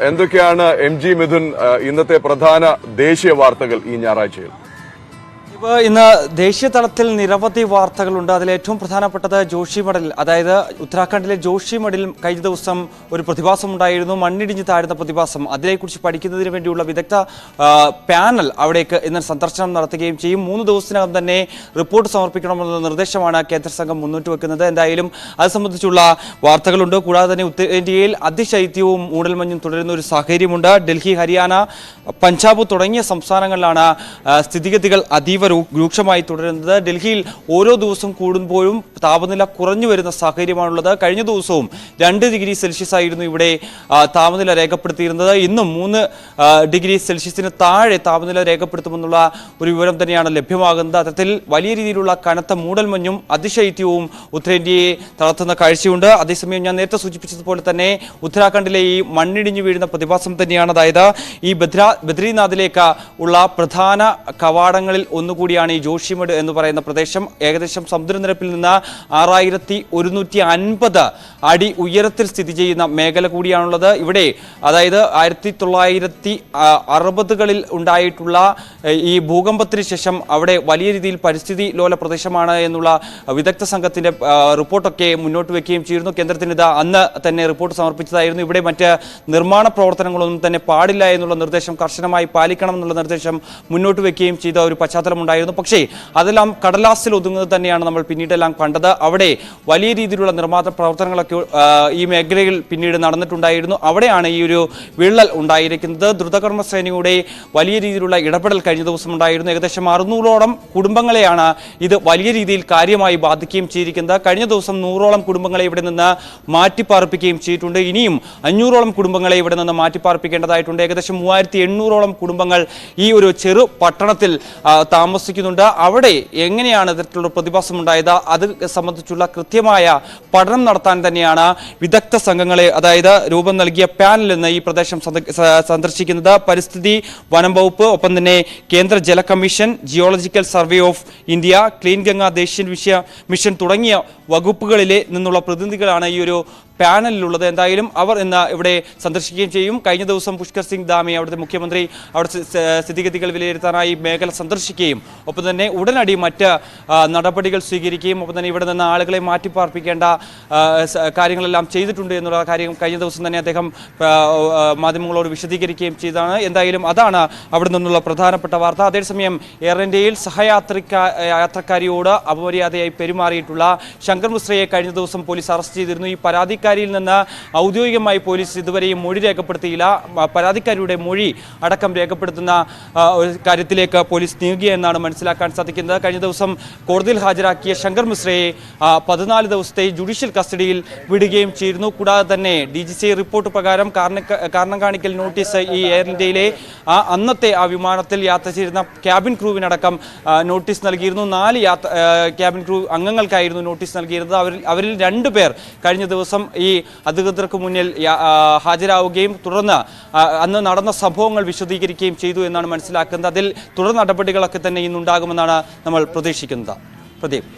എന്തൊക്കെയാണ് MG മിഥുൻ ഇന്നത്തെ പ്രധാന ദേശീയ വാർത്തകൾ ഈ ഞായറാഴ്ചയിൽ? ഇന്ന് ദേശീയ തലത്തിൽ നിരവധി വാർത്തകളുണ്ട്. അതിലേറ്റവും പ്രധാനപ്പെട്ടത് ജോഷിമഠിൽ, അതായത് ഉത്തരാഖണ്ഡിലെ ജോഷിമഠിൽ കഴിഞ്ഞ ദിവസം ഒരു പ്രതിഭാസം ഉണ്ടായിരുന്നു, മണ്ണിടിഞ്ഞ് താഴുന്ന പ്രതിഭാസം. അതിനെക്കുറിച്ച് പഠിക്കുന്നതിന് വേണ്ടിയുള്ള വിദഗ്ധ പാനൽ അവിടേക്ക് ഇന്ന് സന്ദർശനം നടത്തുകയും ചെയ്യും. 3 ദിവസത്തിനകം തന്നെ റിപ്പോർട്ട് സമർപ്പിക്കണമെന്ന നിർദ്ദേശമാണ് കേന്ദ്ര സംഘം മുന്നോട്ട് വെക്കുന്നത്. എന്തായാലും അത് സംബന്ധിച്ചുള്ള വാർത്തകളുണ്ട്. കൂടാതെ തന്നെ ഉത്തരേന്ത്യയിൽ അതിശൈത്യവും മൂടൽമഞ്ഞും തുടരുന്ന ഒരു സാഹചര്യമുണ്ട്. ഡൽഹി, ഹരിയാന, പഞ്ചാബ് തുടങ്ങിയ സംസ്ഥാനങ്ങളിലാണ് സ്ഥിതിഗതികൾ അതീവ രൂക്ഷമായി തുടരുന്നത്. ഡൽഹിയിൽ ഓരോ ദിവസം കൂടുമ്പോഴും താപനില കുറഞ്ഞു വരുന്ന സാഹചര്യമാണുള്ളത്. കഴിഞ്ഞ ദിവസവും 2 ഡിഗ്രി സെൽഷ്യസ് ആയിരുന്നു ഇവിടെ താപനില രേഖപ്പെടുത്തിയിരുന്നത്. ഇന്നും 3 ഡിഗ്രി സെൽഷ്യസിന് താഴെ താപനില രേഖപ്പെടുത്തുമെന്നുള്ള ഒരു വിവരം തന്നെയാണ് ലഭ്യമാകുന്നത്. അത്തരത്തിൽ വലിയ രീതിയിലുള്ള കനത്ത മൂടൽമഞ്ഞും അതിശൈത്യവും ഉത്തരേന്ത്യയെ തളർത്തുന്ന കാഴ്ചയുണ്ട്. അതേസമയം ഞാൻ നേരത്തെ സൂചിപ്പിച്ചതുപോലെ തന്നെ ഉത്തരാഖണ്ഡിലെ ഈ മണ്ണിടിഞ്ഞു വീഴുന്ന പ്രതിഭാസം തന്നെയാണ്, അതായത് ഈ ബദ്രീനാഥിലേക്ക് ഉള്ള പ്രധാന കവാടങ്ങളിൽ ഒന്നുകൂടിയാണ് ഈ ജോഷിമഠ് എന്ന് പറയുന്ന പ്രദേശം. ഏകദേശം സമുദ്രനിരപ്പിൽ നിന്ന് 6150 അടി ഉയരത്തിൽ സ്ഥിതി ചെയ്യുന്ന മേഖല കൂടിയാണുള്ളത്. ഇവിടെ അതായത് 1960കളിൽ ഉണ്ടായിട്ടുള്ള ഈ ഭൂകമ്പത്തിന് ശേഷം അവിടെ വലിയ രീതിയിൽ പരിസ്ഥിതി ലോല പ്രദേശമാണ് എന്നുള്ള വിദഗ്ധ സംഘത്തിന്റെ റിപ്പോർട്ടൊക്കെ മുന്നോട്ട് വെക്കുകയും ചെയ്തിരുന്നു. കേന്ദ്രത്തിന് ഇത് അന്ന് തന്നെ റിപ്പോർട്ട് സമർപ്പിച്ചതായിരുന്നു. ഇവിടെ മറ്റ് നിർമ്മാണ പ്രവർത്തനങ്ങളൊന്നും തന്നെ പാടില്ല എന്നുള്ള നിർദ്ദേശം കർശനമായി പാലിക്കണം എന്നുള്ള നിർദ്ദേശം മുന്നോട്ട് വെക്കുകയും ചെയ്ത ഒരു പശ്ചാത്തലമുണ്ടായിരുന്നു. പക്ഷേ അതെല്ലാം കടലാസിൽ ഒതുങ്ങുന്നത് തന്നെയാണ് നമ്മൾ പിന്നീടെല്ലാം കണ്ടത്. അവിടെ വലിയ രീതിയിലുള്ള നിർമ്മാണ പ്രവർത്തനങ്ങളൊക്കെ ഈ മേഖലയിൽ പിന്നീട് നടന്നിട്ടുണ്ടായിരുന്നു. അവിടെയാണ് ഈ ഒരു വിള്ളൽ ഉണ്ടായിരിക്കുന്നത്. ദ്രുതകർമ്മ സേനയുടെ വലിയ രീതിയിലുള്ള ഇടപെടൽ കഴിഞ്ഞ ദിവസം ഉണ്ടായിരുന്നു. ഏകദേശം 600ഓളം കുടുംബങ്ങളെയാണ് ഇത് വലിയ രീതിയിൽ കാര്യമായി ബാധിക്കുകയും ചെയ്തിരിക്കുന്നത്. കഴിഞ്ഞ ദിവസം 100ഓളം കുടുംബങ്ങളെ ഇവിടെ നിന്ന് മാറ്റിപ്പാർപ്പിക്കുകയും ചെയ്തിട്ടുണ്ട്. ഇനിയും 500ഓളം കുടുംബങ്ങളെ ഇവിടെ നിന്ന് മാറ്റിപ്പാർപ്പിക്കേണ്ടതായിട്ടുണ്ട്. ഏകദേശം 3800ഓളം കുടുംബങ്ങൾ ഈ ഒരു ചെറു പട്ടണത്തിൽ താമസിക്കുന്നുണ്ട്. അവിടെ എങ്ങനെയാണ് ഇത്തരത്തിലുള്ള പ്രതിഭാസം ഉണ്ടായത് അത് സംബന്ധിച്ചുള്ള കൃത്യമായ പഠനം നടത്താൻ തന്നെയാണ് വിദഗ്ധ സംഘങ്ങളെ, അതായത് രൂപം നൽകിയ പാനൽ എന്ന് ഈ പ്രദേശം സന്ദർശിക്കുന്നത്. പരിസ്ഥിതി വനം വകുപ്പ്, ഒപ്പം തന്നെ കേന്ദ്ര ജല commission, geological survey of India, clean Ganga ദേശീയ മിഷൻ തുടങ്ങിയ വകുപ്പുകളിലെ നിന്നുള്ള പ്രതിനിധികളാണ് ഈ ഒരു പാനലിലുള്ളത്. എന്തായാലും അവർ ഇന്ന് ഇവിടെ സന്ദർശിക്കുകയും ചെയ്യും. കഴിഞ്ഞ ദിവസം പുഷ്കർ സിംഗ് ധാമി, അവിടുത്തെ മുഖ്യമന്ത്രി, അവിടെ സ്ഥിതിഗതികൾ വിലയിരുത്താനായി മേഖല സന്ദർശിക്കുകയും ഒപ്പം തന്നെ ഉടനടി മറ്റ് നടപടികൾ സ്വീകരിക്കുകയും ഒപ്പം തന്നെ ഇവിടെ നിന്ന് ആളുകളെ മാറ്റിപ്പാർപ്പിക്കേണ്ട കാര്യങ്ങളെല്ലാം ചെയ്തിട്ടുണ്ട് എന്നുള്ള കാര്യം കഴിഞ്ഞ ദിവസം തന്നെ അദ്ദേഹം മാധ്യമങ്ങളോട് വിശദീകരിക്കുകയും ചെയ്തതാണ്. എന്തായാലും അതാണ് അവിടെ നിന്നുള്ള പ്രധാനപ്പെട്ട വാർത്ത. അതേസമയം എയർ ഇന്ത്യയിൽ യാത്രക്കാരിയോട് അപമര്യാദയായി പെരുമാറിയിട്ടുള്ള ശങ്കർ മിശ്രയെ കഴിഞ്ഞ ദിവസം പോലീസ് അറസ്റ്റ് ചെയ്തിരുന്നു. ഈ പരാതിക്കാരിയിൽ നിന്ന് ഔദ്യോഗികമായി പോലീസ് ഇതുവരെയും മൊഴി രേഖപ്പെടുത്തിയില്ല. പരാതിക്കാരിയുടെ മൊഴി അടക്കം രേഖപ്പെടുത്തുന്ന ഒരു കാര്യത്തിലേക്ക് പോലീസ് നീങ്ങുകയെന്നാണ് മനസ്സിലാക്കാൻ സാധിക്കുന്നത്. കഴിഞ്ഞ ദിവസം കോടതിയിൽ ഹാജരാക്കിയ ശങ്കർ മിശ്രയെ 14 ദിവസത്തെ ജുഡീഷ്യൽ കസ്റ്റഡിയിൽ വിടുകയും ചെയ്തിരുന്നു. കൂടാതെ തന്നെ DGCI റിപ്പോർട്ട് പ്രകാരം കാരണം കാണിക്കൽ നോട്ടീസ് ഈ എയർ ഇന്ത്യയിലെ അന്നത്തെ ആ വിമാനത്തിൽ യാത്ര ചെയ്തിരുന്ന ക്യാബിൻ ക്രൂവിനടക്കം നോട്ടീസ് നൽകിയിരുന്നു. 4 ക്യാബിൻ ക്രൂ അംഗങ്ങൾക്കായിരുന്നു നോട്ടീസ് നൽകിയിരുന്നത്. അവരിൽ 2 പേർ കഴിഞ്ഞ ദിവസം ഈ അധികൃതർക്ക് മുന്നിൽ ഹാജരാവുകയും തുടർന്ന് അന്ന് നടന്ന സംഭവങ്ങൾ വിശദീകരിക്കുകയും ചെയ്തു എന്നാണ് മനസ്സിലാക്കുന്നത്. അതിൽ തുടർ നടപടികളൊക്കെ തന്നെ ഇന്നുണ്ടാകുമെന്നാണ് നമ്മൾ പ്രതീക്ഷിക്കുന്നത്. പ്രദീപ്.